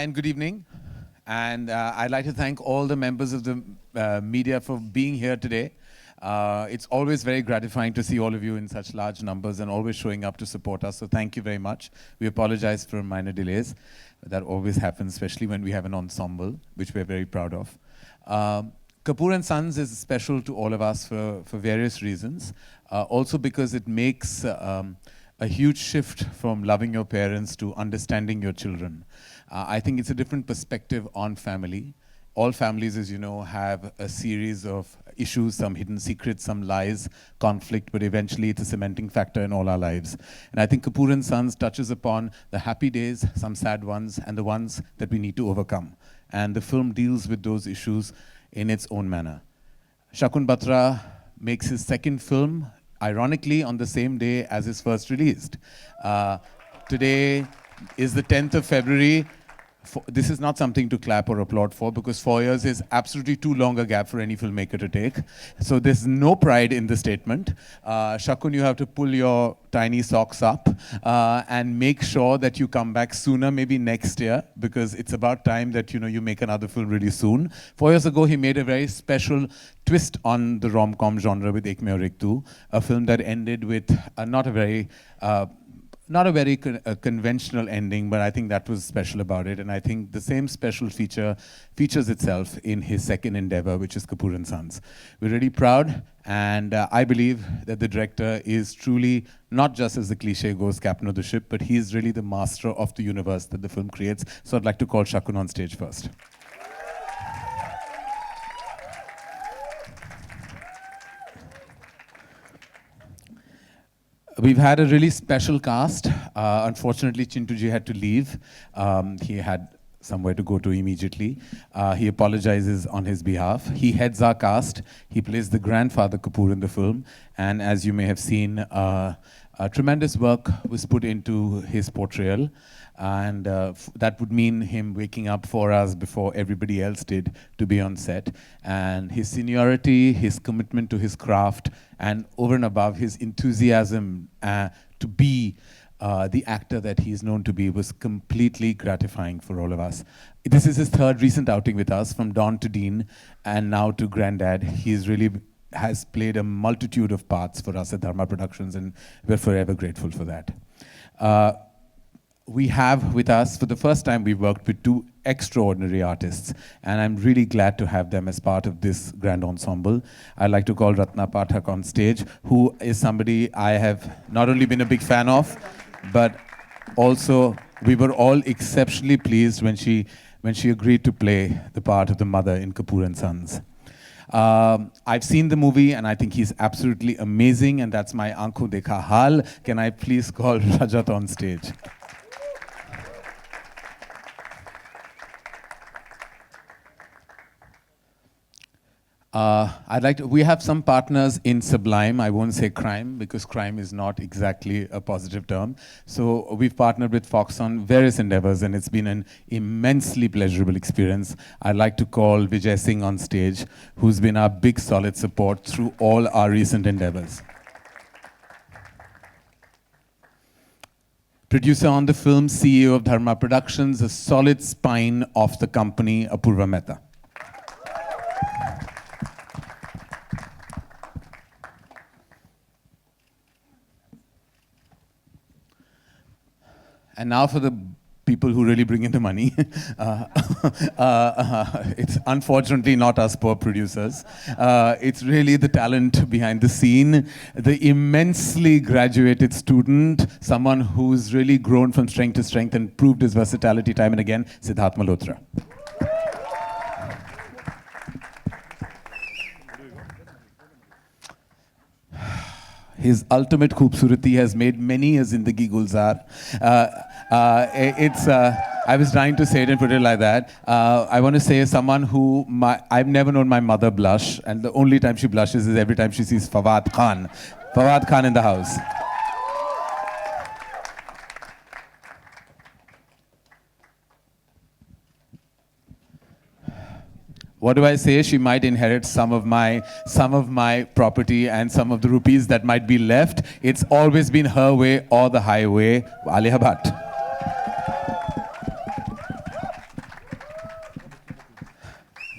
and good evening. And I'd like to thank all the members of the media for being here today. It's always very gratifying to see all of you in such large numbers and always showing up to support us. So thank you very much. We apologize for minor delays. That always happens, especially when we have an ensemble, which we're very proud of. Kapoor and Sons is special to all of us for various reasons. Also because it makes a huge shift from loving your parents to understanding your children. I think it's a different perspective on family. All families, as you know, have a series of issues, some hidden secrets, some lies, conflict, but eventually it's a cementing factor in all our lives. And I think Kapoor and Sons touches upon the happy days, some sad ones, and the ones that we need to overcome. And the film deals with those issues in its own manner. Shakun Batra makes his second film, ironically, on the same day as his first released. Today is the 10th of February. This is not something to clap or applaud for, because 4 years is absolutely too long a gap for any filmmaker to take. So there's no pride in the statement. Shakun, you have to pull your tiny socks up and make sure that you come back sooner, maybe next year, because it's about time that you make another film really soon. 4 years ago, he made a very special twist on the rom-com genre with Ek Mein Aur Ek Tu, a film that ended with not a very conventional ending, but I think that was special about it. And I think the same special features itself in his second endeavor, which is Kapoor and Sons. We're really proud, and I believe that the director is truly, not just as the cliche goes, captain of the ship, but he's really the master of the universe that the film creates. So I'd like to call Shakun on stage first. We've had a really special cast. Unfortunately, Chintuji had to leave. He had somewhere to go to immediately. He apologizes on his behalf. He heads our cast. He plays the grandfather Kapoor in the film. And as you may have seen, tremendous work was put into his portrayal. And that would mean him waking up 4 hours before everybody else did to be on set. And his seniority, his commitment to his craft, and over and above his enthusiasm to be the actor that he is known to be was completely gratifying for all of us. This is his third recent outing with us, from Dawn to Dean, and now to Granddad. He's really has played a multitude of parts for us at Dharma Productions, and we're forever grateful for that. We have with us, for the first time, we've worked with two extraordinary artists, and I'm really glad to have them as part of this grand ensemble. I'd like to call Ratna Pathak on stage, who is somebody I have not only been a big fan of, but also we were all exceptionally pleased when she agreed to play the part of the mother in Kapoor and Sons. I've seen the movie and I think he's absolutely amazing, and that's my Aankhon Dekha Hal. Can I please call Rajat on stage? We have some partners in Sublime. I won't say crime, because crime is not exactly a positive term. So we've partnered with Fox on various endeavors, and it's been an immensely pleasurable experience. I'd like to call Vijay Singh on stage, who's been our big solid support through all our recent endeavors. Producer on the film, CEO of Dharma Productions, a solid spine of the company, Apurva Mehta. And now for the people who really bring in the money. It's unfortunately not us poor producers. It's really the talent behind the scene, the immensely graduated student, someone who's really grown from strength to strength and proved his versatility time and again, Siddharth Malhotra. His ultimate khoobsurati has made many a Zindagi Gulzar. I was trying to say it and put it like that. I want to say someone who, I've never known my mother blush, and the only time she blushes is every time she sees Fawad Khan. Fawad Khan in the house. What do I say? She might inherit some of my property and some of the rupees that might be left. It's always been her way or the highway. Aliya Bhatt.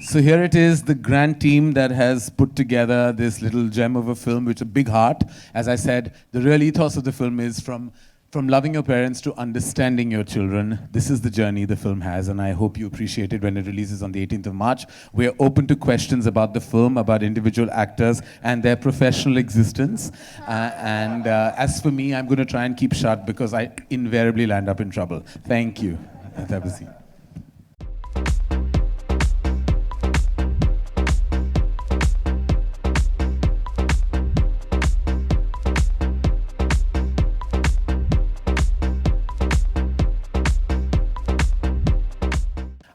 So here it is, the grand team that has put together this little gem of a film with a big heart. As I said, the real ethos of the film is from loving your parents to understanding your children. This is the journey the film has, and I hope you appreciate it when it releases on the 18th of March. We're open to questions about the film, about individual actors and their professional existence. As for me, I'm going to try and keep shut because I invariably land up in trouble. Thank you. Have a seat.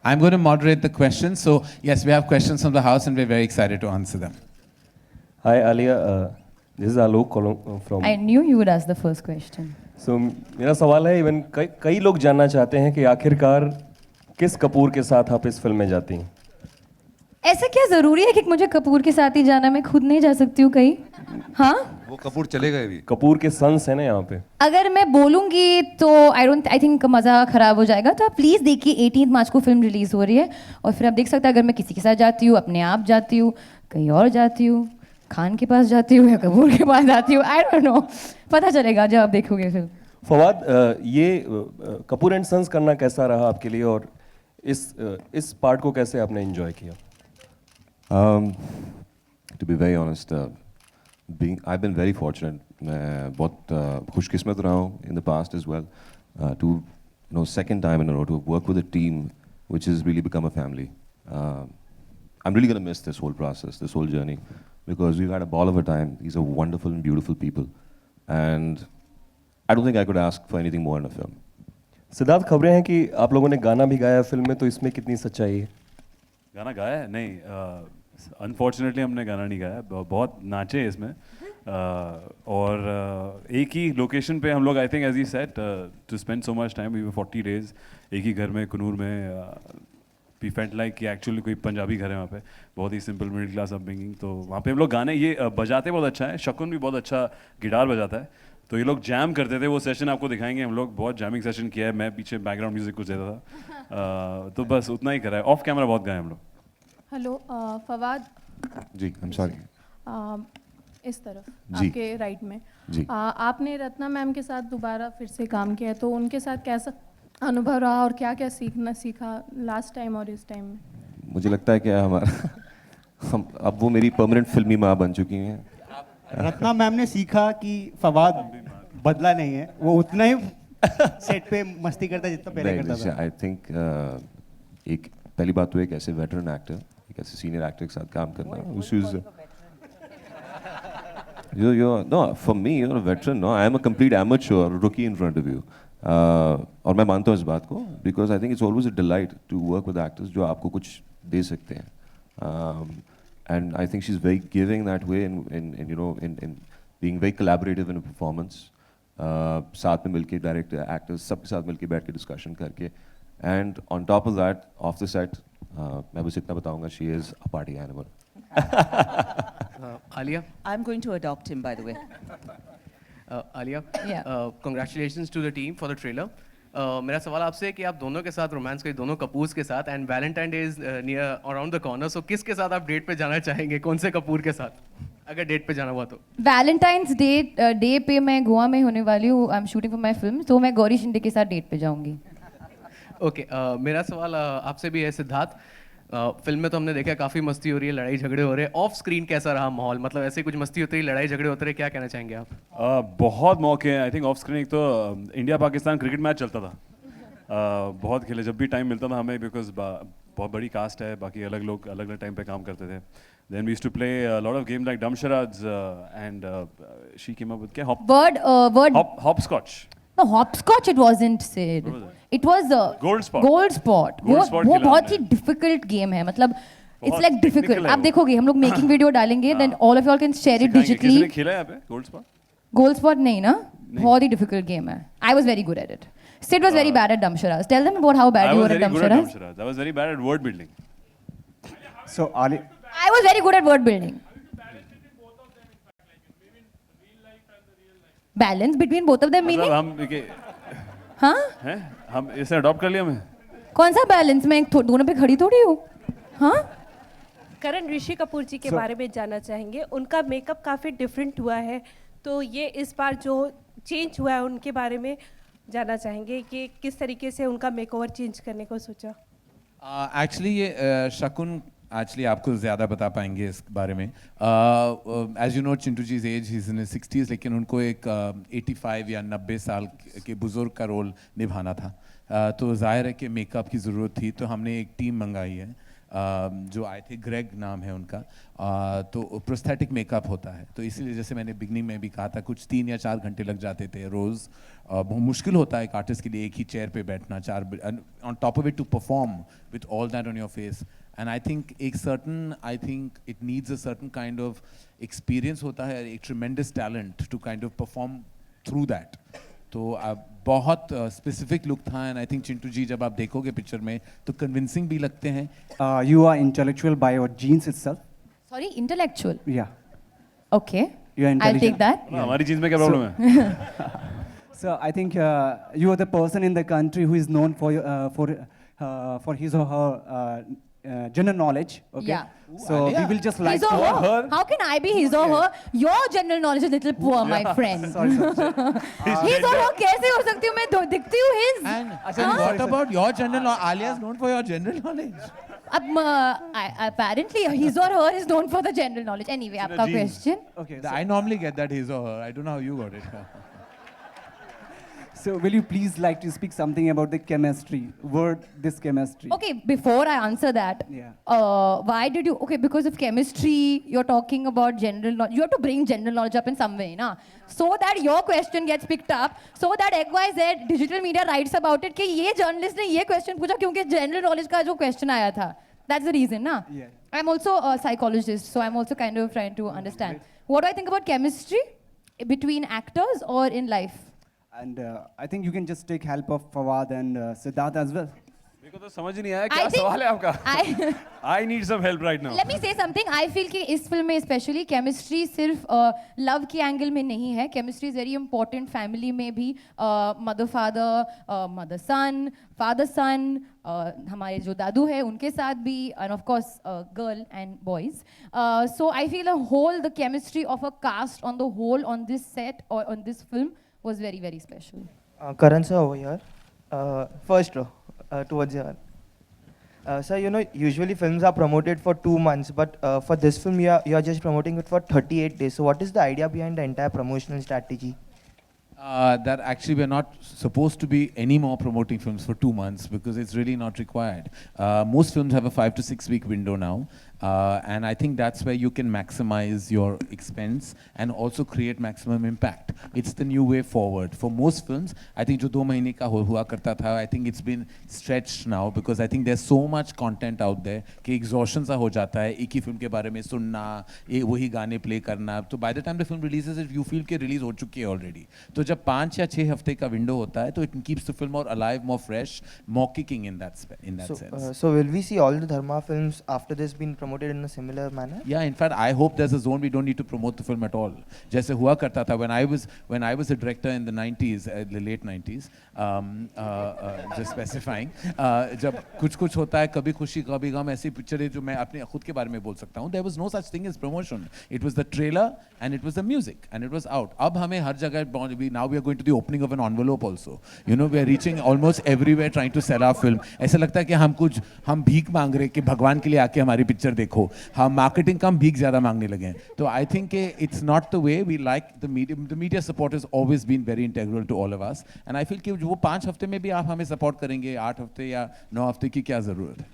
I'm going to moderate the questions. So, yes, we have questions from the house and we're very excited to answer them. Hi, Alia. This is Alok calling from... I knew you would ask the first question. So, मेरा सवाल है, even कई लोग जानना चाहते हैं कि आखिरकार किस कपूर के साथ आप इस फिल्म में जाती हैं? ऐसा क्या जरूरी है कि मुझे कपूर के साथ ही जाना? मैं खुद नहीं जा सकती हूँ कहीं? हाँ? वो कपूर चले गए भी। कपूर के सन्स हैं ना यहाँ पे। अगर मैं बोलूँगी तो आई थिंक मज़ा ख़राब हो जाएगा, तो आप प्लीज़ देखिए 18 मार्च को फिल्म रिलीज़ हो रही है और फिर आप देख सकते हैं अगर मैं किसी के साथ जाती हूँ, अपने आप जाती हूँ, कहीं और जाती हूँ, खान के पास जाती हूँ या कपूर के पास जाती हूँ, आई डोंट नो, पता चलेगा जब आप देखोगे फिल्म। फवाद, ये कपूर एंड सन्स करना कैसा रहा आपके लिए और इस पार्ट को कैसे आपने एंजॉय किया? To be very honest, I've been very fortunate. मैं बहुत खुशकिस्मत रहा हूँ in the past as well. To second time in a row to work with a team which has really become a family. I'm really gonna miss this whole process, this whole journey, because we've had a ball of a time. These are wonderful and beautiful people, and I don't think I could ask for anything more in a film. Siddharth, खबरें हैं कि आप लोगों ने गाना भी गाया film में, तो इसमें कितनी सच्चाई है? गाना गाया है? नहीं, अनफॉर्चुनेटली हमने गाना नहीं गाया, बहुत नाचे इसमें और एक ही लोकेशन पे हम लोग, I think as he said, to spend so much time, we were 40 days एक ही घर में कुनूर में, वी फेल्ट लाइक कि एक्चुअली कोई पंजाबी घर है वहाँ पे, बहुत ही सिंपल मिडिल क्लास अपब्रिंगिंग, तो वहाँ पे हम लोग गाने ये बजाते बहुत अच्छा है, शकुन भी बहुत अच्छा गिटार बजाता है, तो ये लोग जैम करते थे, वो सेशन आपको दिखाएंगे, हम लोग बहुत जैमिंग सेशन किया है, मैं पीछे बैकग्राउंड म्यूजिक कुछ देता था, तो बस उतना ही करा है, ऑफ कैमरा बहुत गाए हम लोग। Hello Fawad ji, I am sorry. इस तरफ जी। आपके राइट में जी। आपने रत्ना मैम के साथ दोबारा फिर से काम किया है, तो उनके साथ कैसा अनुभव रहा और क्या क्या सीखा लास्ट टाइम और इस टाइम में? मुझे लगता है कि हम अब वो मेरी परमानेंट फिल्मी माँ बन चुकी हैं। रत्ना मैम ने सीखा कि फवाद बदला नहीं है, वो उतना ही सेट पे मस्ती करता है जितना पहले करता था। आई थिंक एक पहली बात तो एक ऐसे वेटरन एक्टर, एक ऐसे सीनियर एक्टर के साथ काम करना, no, for me, you're a veteran, no, I am a complete amateur, rookie in front of you. और मैं मानता हूँ इस बात को, because I think it's always a delight to work with actors जो आपको कुछ दे सकते हैं. And I think she's very giving that way in being very collaborative in a performance. साथ में मिलके डायरेक्टर, एक्टर्स सबके साथ मिलके बैठ के डिस्कशन करके. And on top of that, off the set, मैं बस इतना बताऊंगा, she is a party animal. Alia? I'm going to adopt him, by the way. Alia? Yeah. Congratulations to the team for the trailer. मेरा सवाल आपसे है कि आप दोनों के साथ रोमांस करें, दोनों कपूर्स के साथ, and Valentine day is near around the corner, so किसके साथ आप डेट पे जाना चाहेंगे, कौन से कपूर के साथ, अगर डेट पे जाना हुआ तो? वैलेंटाइंस डे पे मैं गोवा में होने वाली हूँ, I am shooting for my film, तो मैं गौरी शिंदे के साथ डेट पे जाऊँगी। ओके, मेरा सवाल आपसे भी है सिद्धार्थ, फिल्म में तो हमने देखा काफ़ी मस्ती हो रही है, लड़ाई झगड़े हो रहे हैं, ऑफ स्क्रीन कैसा रहा माहौल, मतलब ऐसे कुछ मस्ती होती रही, लड़ाई झगड़े होते रहे, क्या कहना चाहेंगे आप? बहुत मौके हैं, आई थिंक ऑफ स्क्रीन एक तो इंडिया पाकिस्तान क्रिकेट मैच चलता था, बहुत खेले, जब भी टाइम मिलता था हमें, बिकॉज बहुत बड़ी कास्ट है, बाकी अलग लोग अलग अलग टाइम पे काम करते थे. Then we used to play a lot of games like Damsharads and she came up with hopscotch. No, hopscotch it wasn't said. It was Gold Spot. Gold Spot. वो बहुत ही difficult game है, मतलब it's like difficult. आप देखोगे, हम लोग making video डालेंगे, then all of you all can share it digitally. किसी ने खेला है यहाँ पे Gold Spot? Gold Spot नहीं ना, बहुत ही difficult game है. I was very good at it. Sid was very bad at Damsharads. Tell them about how bad you were at Damsharads. I was very bad at word building. So I was very good at word building. Balance between both of them meaning? हाँ? हम इसे adopt कर लिया मैं? कौन सा balance? मैं दोनों पे खड़ी थोड़ी हूँ, हाँ? करण ऋषि कपूर जी के बारे में जानना चाहेंगे। उनका मेकअप काफ़ी डिफरेंट हुआ है, तो ये इस बार जो चेंज हुआ है उनके बारे में जानना चाहेंगे कि किस तरीके से उनका मेकओवर चेंज करने को सोचा। एक्चुअली ये शकुन एक्चुअली आपको ज़्यादा बता पाएंगे इस बारे में। As you know Chintu ji's as he is in 60s, लेकिन उनको एक 85 या 90 साल के बुज़ुर्ग का रोल निभाना था। तो जाहिर है कि मेकअप की ज़रूरत थी, तो हमने एक टीम मंगाई है जो आए थे, ग्रेग नाम है उनका। तो प्रोस्थेटिक मेकअप होता है, तो इसीलिए जैसे मैंने बिगनिंग में भी कहा था, कुछ 3 या 4 घंटे लग जाते थे रोज़। बहुत मुश्किल होता है एक आर्टिस्ट के लिए एक ही चेयर पे बैठना, on top of it to perform with all that on your face. And I think it needs a certain kind of experience होता है, एक tremendous talent to kind of perform through that. तो बहुत specific look था, and I think Chintu ji जब आप देखोगे picture में तो कन्विंसिंग भी लगते हैं। You are intellectual by your genes itself. Sorry, intellectual. Yeah. Okay. You are I'll take intelligent. that. हमारी चीज़ में क्या प्रॉब्लम है? So I think you are the person in the country who is known for his or her general knowledge. Okay. Yeah. So we will just like His or to. her? How can I be his or her? Your general knowledge is little poor, my friend. Sorry, sorry. His or her कैसे हो सकती हूँ मैं? दिखती हूँ his. And what about your general knowledge? Alia is known for your general knowledge. अब apparently his or her is known for the general knowledge. Anyway, आपका question. Okay. I normally get that his or her. I don't know how you got it. So will you please like to speak something about the chemistry? This chemistry. Okay, before I answer that, Yeah. why did you? Okay, because of chemistry, you're talking about general knowledge. You have to bring general knowledge up in some way, na? So that your question gets picked up, so that XYZ digital media writes about it कि ये journalist ने ये question पूछा क्योंकि general knowledge का जो question आया था. That's the reason, na? Yeah. I'm also a psychologist, so I'm also kind of trying to understand. What do I think about chemistry between actors or in life? And I think you can just take help of Fawad and Siddharth as well. मेरे को तो समझ ही नहीं आया I क्या think सवाल है आपका। I I need some help right now. Let me say something. I feel कि इस फिल्म में स्पेशली केमिस्ट्री सिर्फ लव के एंगल में नहीं है। Chemistry is very important family में भी, mother father, mother son, father son, हमारे जो दादू है उनके साथ भी, and of course girl and boys. So I feel a whole the chemistry of a cast on the whole on this set और on this film was very, very special. Karan sir over here. First row, towards here. Sir, you know, usually films are promoted for 2 months, but for this film, you are just promoting it for 38 days. So what is the idea behind the entire promotional strategy? That actually we're not supposed to be anymore promoting films for 2 months because it's really not required. Most films have a 5 to 6 week window now. And I think that's where you can maximize your expense and also create maximum impact. It's the new way forward. For most films, I think जो 2 महीने का हुआ करता था, I think it's been stretched now because I think there's so much content out there कि exhaustion सा हो जाता है एक ही फिल्म के बारे में सुनना, वही गाने play करना। तो by the time the film releases, you feel कि release हो चुकी है already. तो जब 5 या 6 हफ्ते का window होता है, तो it keeps the film more alive, more fresh, more kicking in that sense. So will we see all the Dharma films after this being promoted in a similar manner? Yeah, in fact, I hope there's a zone we don't need to promote the film at all. जैसे हुआ करता था when I was a director in the 90s, the late 90s, just specifying, जब कुछ होता है, कभी खुशी कभी गम, ऐसी पिक्चरें जो मैं अपने खुद के बारे में बोल सकता हूँ, there was no such thing as promotion. It was the trailer and it was the music and it was out. अब हमें हर जगह, now we are going to the opening of an envelope also. You know, we are reaching almost everywhere trying to sell our film. ऐसा लगता है कि हम भीख मांग रहे कि भगवान के लिए आके हमारी पिक्चर देखो। हम मार्केटिंग कम भीख ज़्यादा मांगने लगे हैं। तो I think it's not the way we like the media support is always been very integral to all of us, and I feel कि वो 5 हफ्ते में भी आप हमें सपोर्ट करेंगे, 8 हफ्ते या 9 हफ्ते की क्या ज़रूरत है।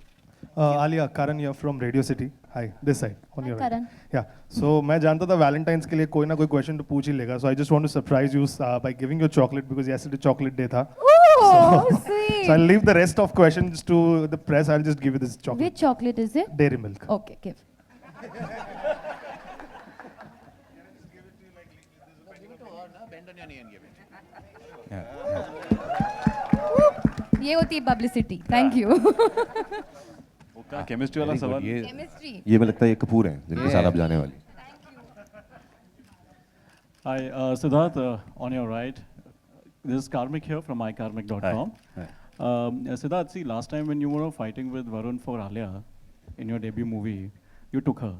Alia, Karan here from Radio City. Hi, this side. On Hi, your Karan. right. Yeah. So मैं जानता था Valentine's के लिए कोई ना कोई question तो पूछ ही लेगा. So I just want to surprise you by giving you chocolate because yesterday chocolate day था. Oh, sweet. So I'll leave the rest of questions to the press. I'll just give you this chocolate. Which chocolate is it? Dairy milk. Okay, give. ये होती है publicity. Thank you. क्या chemistry वाला सवाल? Chemistry. ये मुझे लगता है ये कपूर हैं जिनके साथ आप जाने वाली। Hi, Siddharth, on your right. This is Karmik here from mykarmik.com. Siddharth, see, last time when you were fighting with Varun for Alia in your debut movie, you took her.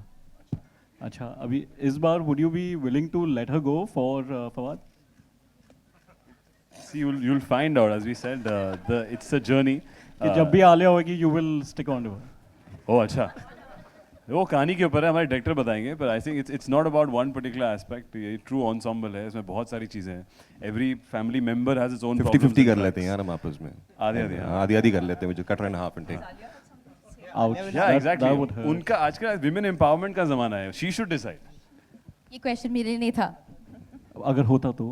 अच्छा, अभी इस बार would you be willing to let her go for Fawad? See, you'll find out, as we said, it's a journey. कि जब भी आलिया होगी, you will stick on to her. Oh, अच्छा. वो कहानी के ऊपर है, हमारे डायरेक्टर बताएंगे, पर आई think it's not about one particular aspect. ये ट्रू एंसेम्बल है, इसमें बहुत सारी चीजें हैं. Every family member has its own 50-50 कर लेते हैं यार हम आपस में. आधी आधी कर लेते हैं, मुझे cut and half and take. Ouch. Yeah, exactly. That would hurt. उनका आजकल विमेन एम्पावरमेंट का जमाना है. She should decide. ये क्वेश्चन मेरे लिए नहीं था. अगर होता तो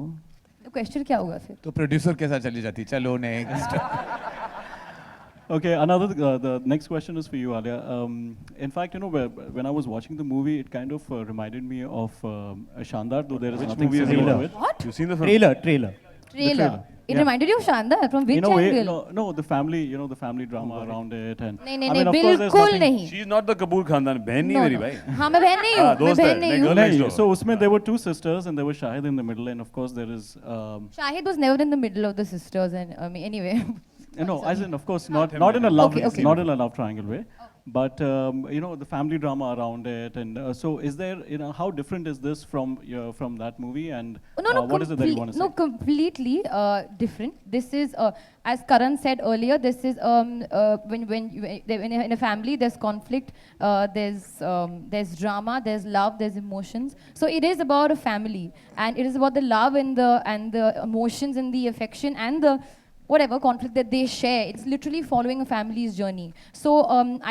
क्वेश्चन क्या होगा फिर? तो प्रोड्यूसर के साथ चली जाती. चलो next. Okay, the next question is for you, Alia. In fact, you know, when I was watching the movie, it kind of reminded me of Shandar, though there is Which nothing movie is similar it? to it. What? You've seen the film? Trailer. It Yeah. reminded you of Shandar from which In a way, angle? no, the family, you know, the family drama around it, and नहीं I नहीं mean, नहीं of course, there's बिल्कुल nothing- नहीं. She is not the Kapoor खानदान. बहन नहीं No, मेरी no. भाई. हाँ मैं बहन नहीं हूँ. मैं दोस्त है, बहन नहीं मैं हूँ. girl next door. So उसमें there were two sisters and there was Shahid in the middle, and of course there is Shahid was never in the middle of the sisters, and I mean anyway. no, as in of course not in a love Okay, okay. not in a love triangle way, but you know, the family drama around it, and so is there, you know, how different is this from that movie, and what is it that you want to say? No, completely different. This is, as Karan said earlier, this is when in a family there's conflict, there's drama, there's love, there's emotions. So it is about a family, and it is about the love and the emotions and the affection and the whatever conflict that they share. It's literally following a family's journey. So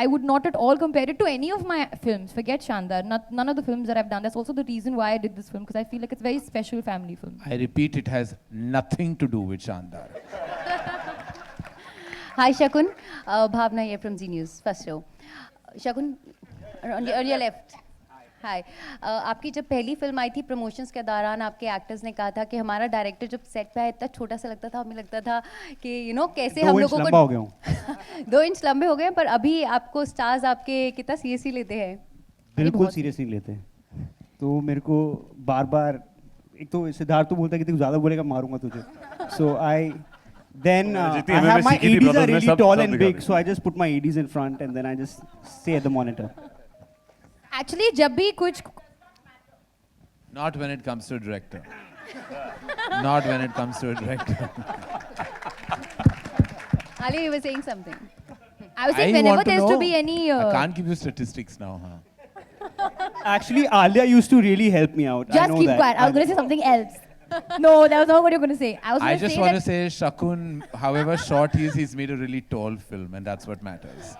I would not at all compare it to any of my films. Forget Shandar. None of the films that I've done. That's also the reason why I did this film, because I feel like it's a very special family film. I repeat, it has nothing to do with Shandar. Hi, Shakun. Bhavna here from Z News, first row. Shakun, on your left. हाय, आपकी जब पहली film आई थी, promotions के दौरान आपके actors ने कहा था कि हमारा डायरेक्टर जब सेट पे आया इतना छोटा सा लगता था, हमें लगता था कि यू नो कैसे हम लोगों को 2 इंच लंबे हो गए हैं, पर अभी आपको स्टार्स आपके कितना सीरियसली लेते हैं? बिल्कुल सीरियसली लेते हैं. तो मेरे को बार बार, एक तो सिद्धार्थ तो बोलता है कि तू ज़्यादा बोलेगा मारूंगा तुझे. So I have my EDs are really tall and big, so I just put my EDs in front and then I just stay at the monitor. Actually, जब भी कुछ Not when it comes to a director. Not when it comes to a director. Ali, you were saying something. I was saying whenever there's to be any. I can't give you statistics now, huh? Actually, Alia used to really help me out. I Just know keep that. quiet. I was going to say something else. No, that was not what you're going to say. I just want to say, Shakun, however short he is, he's made a really tall film, and that's what matters.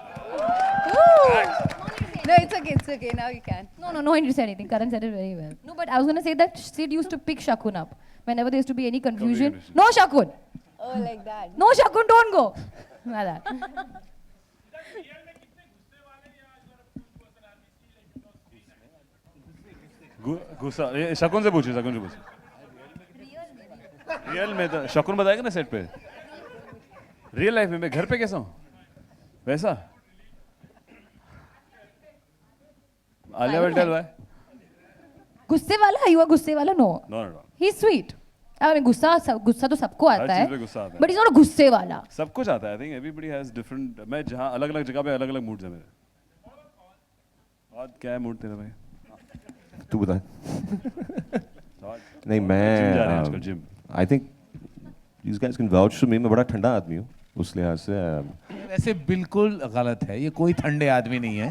No, it's okay. Now you can. No one need to say anything. Karan said it very well. No, but I was going to say that Sid used to pick Shakun up whenever there used to be any confusion. No, Shakun. Oh, like that. No, Shakun, don't go. Like that. गुस्सा. शकुन से पूछिए. Real में तो शकुन बताएगा ना set पे. रियल लाइफ में मैं घर पे कैसा हूँ वैसा. Alia will tell why. गुस्से वाला? You are गुस्से वाला? No. No. He's sweet. I mean, गुस्सा तो सबको आता हर है. चीज़ पे गुस्सा आता है. But he's not a गुस्से वाला. सब कुछ आता है. I think everybody has different. मैं जहाँ अलग-अलग जगह पे अलग-अलग moods हैं मेरे. और क्या है mood तेरा भाई? तू बता. नहीं जिम जा रहे हैं आजकल मैं gym. I think these guys can vouch for me. मैं बड़ा ठंडा आदमी हूँ उस लिहाज से. वैसे बिल्कुल गलत है. ये कोई ठंडे आदमी नहीं है.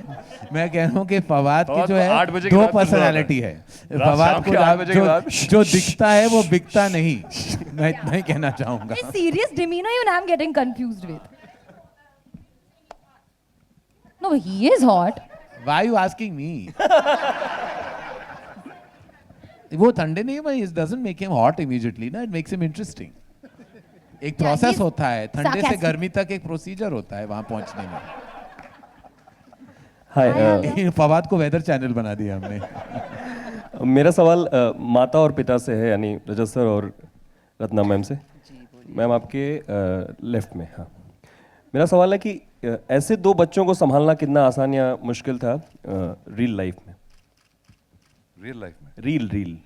मैं कह रहा हूँ कि फवाद की जो है 2 पर्सनालिटी है. फवाद को जो दिखता है वो बिकता नहीं. मैं इतना ही कहना चाहूँगा. Serious demeanor even I'm getting confused with. No, he is hot. Why are you asking me? वो ठंडे नहीं है. It doesn't make him hot immediately. ना, it makes him interesting. एक प्रोसेस होता है. ठंडे से गर्मी तक एक प्रोसीजर होता है वहां पहुंचने में. हाय, फवाद को वेदर चैनल बना दिया हमने. मेरा सवाल माता और पिता से है, यानी रजत सर और रत्ना मैम से. मैम आपके लेफ्ट में. हाँ, मेरा सवाल है कि ऐसे 2 बच्चों को संभालना कितना आसान या मुश्किल था रियल लाइफ में? रियल लाइफ में रील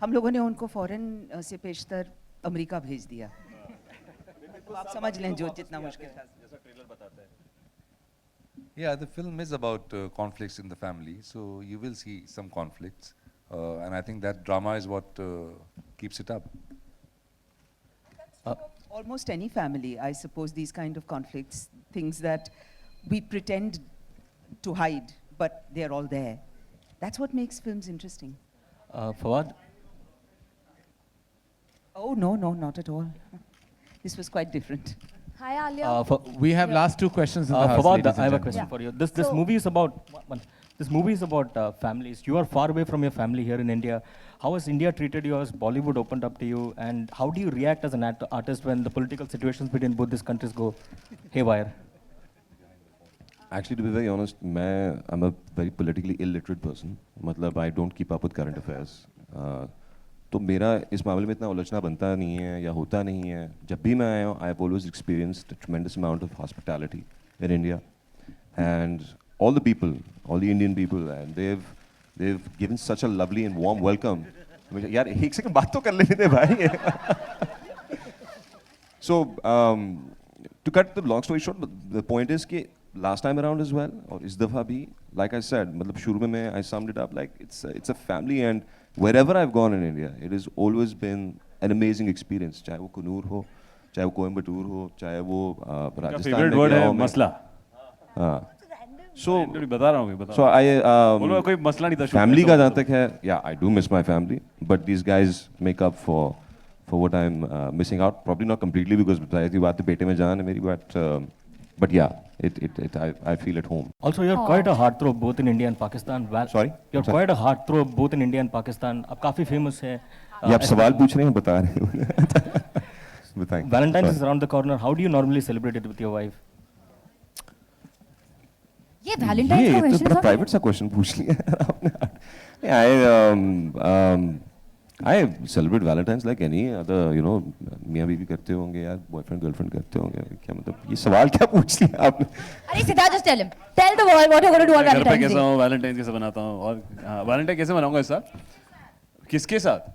हम लोगों ने उनको फॉरेन से पेशतर अमेरिका भेज दिया. तो आप समझ लें जो जितना मुश्किल था. Yeah, the film is about conflicts in the family, so you will see some conflicts, and I think that drama is what keeps it up. Almost any family, I suppose, these kind of conflicts, things that we pretend to hide, but they're all there. That's what makes films interesting. Fawad? Oh, no, not at all. This was quite different. Hi, Alia. We have last two questions in the house, Fawad, ladies and I have a gentlemen. question for you. This movie is about families. You are far away from your family here in India. How has India treated you as Bollywood opened up to you? And how do you react as an artist when the political situations between both these countries go haywire? Actually, to be very honest, I'm a very politically illiterate person. मतलब I don't keep up with current affairs. तो मेरा इस मामले में इतना उलझना बनता नहीं है या होता नहीं है. जब भी मैं आया हूँ, I have always experienced a tremendous amount of hospitality in India, and all the people, all the Indian people, and they've given such a lovely and warm welcome. यार एक सेकंड बात तो कर लेने दे भाई. So to cut the long story short, the point is कि last time around as well, और इस दफ़ा भी, like I said, मतलब शुरू में I summed it up like it's a family, and wherever I've gone in India, it has always been an amazing experience. चाहे वो कुनूर हो, चाहे वो कोयम्बटूर हो, चाहे वो राजस्थान में word गया है हो मैं. मसला. हाँ. बता रहा हूँ. So I बोलो कोई मसला नहीं था. family का जहाँ तक है, yeah, I do miss my family, but these guys make up for what I'm missing out. Probably not completely because बताई थी बात तो बेटे में जान है मेरी, but yeah, I feel at home. Also, you're quite a heartthrob both in India and Pakistan. Sorry? You're quite a heartthrob both in India and Pakistan. आप काफी famous हैं. ये आप सवाल पूछ रहे हैं, बता रहे हैं. बताएं. Valentine's is around the corner. How do you normally celebrate it with your wife? ये Valentine's का ये तो question बड़ा था. private सा question पूछ लिया आपने. I celebrate Valentine's like any other, you know, मियाँ बीवी करते होंगे यार, boyfriend girlfriend करते होंगे. क्या मतलब ये सवाल क्या पूछ लिया आपने? अरे Siddharth, just tell him. Tell the world what you're going to do on घर पे Valentine's कैसा Day. हूँ, Valentine's कैसे बनाता हूँ और Valentine कैसे मनाऊंगा इस साल? किसके साथ?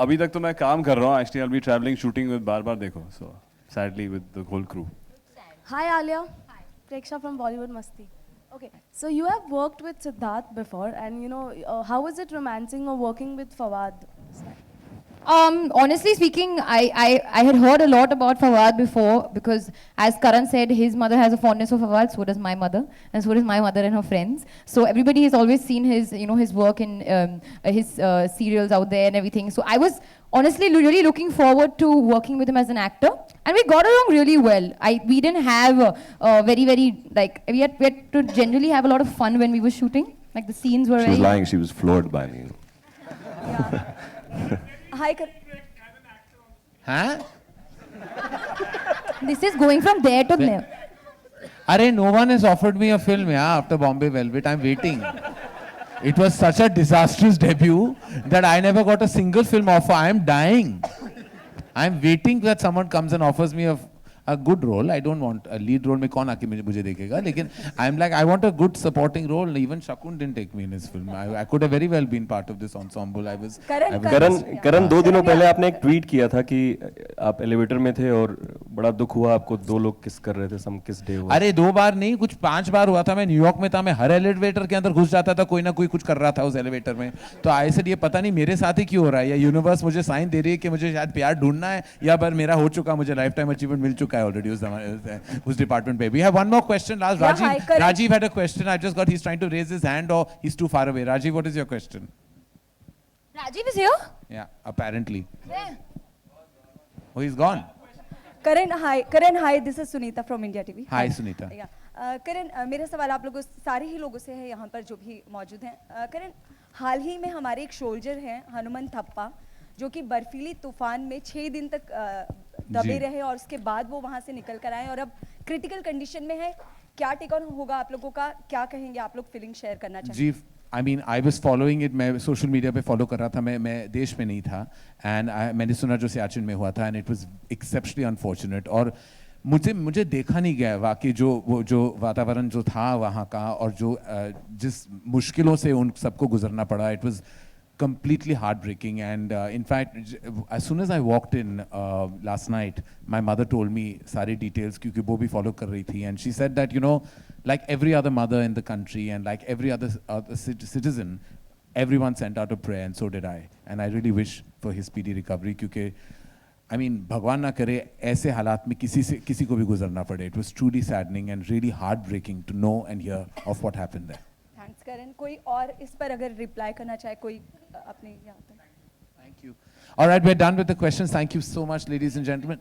अभी तक तो मैं काम कर रहा हूँ. Actually, I'll be traveling, shooting with बार देखो. So sadly with the whole crew. Hi, Alia. Hi. Preksha from Bollywood Masti. Okay, so you have worked with Siddharth before, and you know, how was it romancing or working with Fawad? Honestly speaking, I had heard a lot about Fawad before because, as Karan said, his mother has a fondness for Fawad. So does my mother, and so does my mother and her friends. So everybody has always seen his, you know, his work in his serials out there and everything. So I was honestly really looking forward to working with him as an actor, and we got along really well. We didn't have very like we had to generally have a lot of fun when we were shooting. Like the scenes were. She was lying. She was floored by me. Hi, Huh? This is going from there to there. Arey, no one has offered me a film, yeah, after Bombay Velvet. I'm waiting. It was such a disastrous debut that I never got a single film offer. I'm dying. I'm waiting that someone comes and offers me a good role. I don't want a lead role. में कौन आके मुझे देखेगा? लेकिन I'm like, I want a good supporting role. Even Shakun didn't take me in his film. I could have very well been part of this ensemble. करण 2 दिनों पहले आपने एक ट्वीट किया था कि आप एलिवेटर में थे और बड़ा दुख हुआ आपको, 2 लोग किस कर रहे थे, सम किस डे हुआ. अरे 2 बार नहीं, कुछ 5 बार हुआ था. मैं न्यूयॉर्क में था, मैं हर एलिवेटर के अंदर घुस जाता था, कोई ना कोई कुछ कर रहा था उस एलिवेटर में. तो ऐसे ये पता नहीं मेरे साथ ही क्यों हो रहा है, या यूनिवर्स मुझे साइन दे रही है कि मुझे शायद प्यार ढूंढना है, या पर मेरा हो चुका, मुझे लाइफ टाइम अचीवमेंट मिल चुका है ऑलरेडी उस डिपार्टमेंट पे. We have one more question. Last, Rajiv had a question. I just got, he's trying to raise his hand or he's too far away. Rajiv, what is your question? Rajiv is here? Yeah, apparently. Yeah. Oh, he's gone. Karan, hi. This is Sunita from India TV. Hi, Sunita. Yeah. Karan, मेरा सवाल आप लोगों सारे ही लोगों से है यहाँ पर जो भी मौजूद हैं. Karan, हाल ही में हमारे एक सोल्जर हैं हनुमान थप्पा, जो कि बर्फीली तूफान में 6 दिन तक दबे रहे और उसके बाद वो वहाँ से निकल कर आए और अब क्रिटिकल कंडीशन में है. क्या टेक ऑन होगा आप लोगों का, क्या कहेंगे आप लोग, फीलिंग शेयर करना चाहिए? जी, I mean, I was following it. मैं सोशल मीडिया पे फॉलो कर रहा था. मैं देश में नहीं था, एंड मैंने सुना जो सियाचिन में हुआ था, and it was exceptionally unfortunate. और मुझे देखा नहीं गया वाकई जो वातावरण जो था वहाँ का, और जो जिस मुश्किलों से उन सबको गुजरना पड़ा. It was completely heartbreaking. And in fact, as soon as I walked in last night, my mother told me सारी details क्योंकि वो भी follow कर रही थी, and she said that, you know, like every other mother in the country and like every other citizen, everyone sent out a prayer, and so did I. And I really wish for his speedy recovery क्योंकि I mean, भगवान ना करे ऐसे हालात में किसी को भी गुजरना पड़े. It was truly saddening and really heartbreaking to know and hear of what happened there. Thanks Karan. कोई और इस पर अगर रिप्लाई करना चाहे कोई अपने यहाँ पे. Thank you. All right, we're done with the questions. Thank you so much, ladies and gentlemen.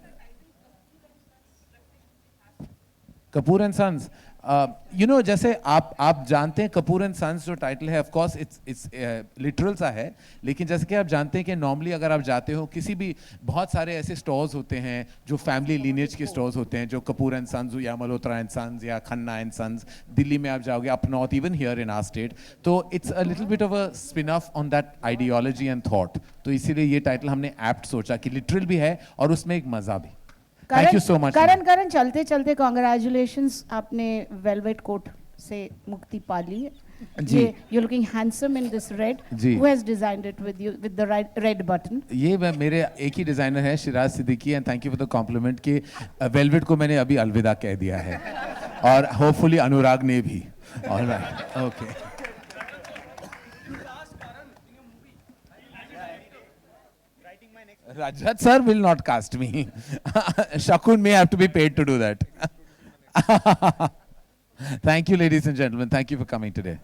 Kapoor and Sons. You know, जैसे आप जानते हैं कपूर एंड सन्स जो टाइटल है, ऑफ कोर्स इट्स लिटरल सा है, लेकिन जैसे कि आप जानते हैं कि नॉर्मली अगर आप जाते हो किसी भी, बहुत सारे ऐसे स्टोर्स होते हैं जो फैमिली लीनेज के स्टोर्स होते हैं, जो कपूर एंड सन्स या मल्होत्रा एंड सन्स या खन्ना एंड सन्स. दिल्ली में आप जाओगे, up north, even here in our state, तो it's a little bit of a spin off on that ideology and thought. तो इसीलिए ये टाइटल हमने एप्ट सोचा कि लिटरल भी है और उसमें एक मजा भी. Thank you so much. करण चलते चलते कॉन्ग्रेचुलेशंस, आपने वेलवेट कोट से मुक्ति पा ली. जी. You're looking handsome in this red. Ji. Who has designed it with you with the red button? ये मेरे एक ही डिजाइनर है, Shiraz Siddiqui, and thank you for the compliment कि वेलवेट को मैंने अभी अलविदा कह दिया है और होपफुली अनुराग ने भी. Alright, okay. Rajat sir will not cast me. Shakun may have to be paid to do that. Thank you, ladies and gentlemen. Thank you for coming today.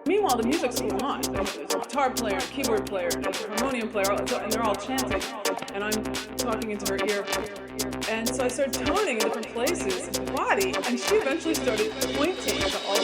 Meanwhile, the music's going on. There's a guitar player, keyboard player, there's a harmonium player, and they're all chanting. And I'm talking into her ear. And so I started toning in different places, body, and she eventually started pointing to all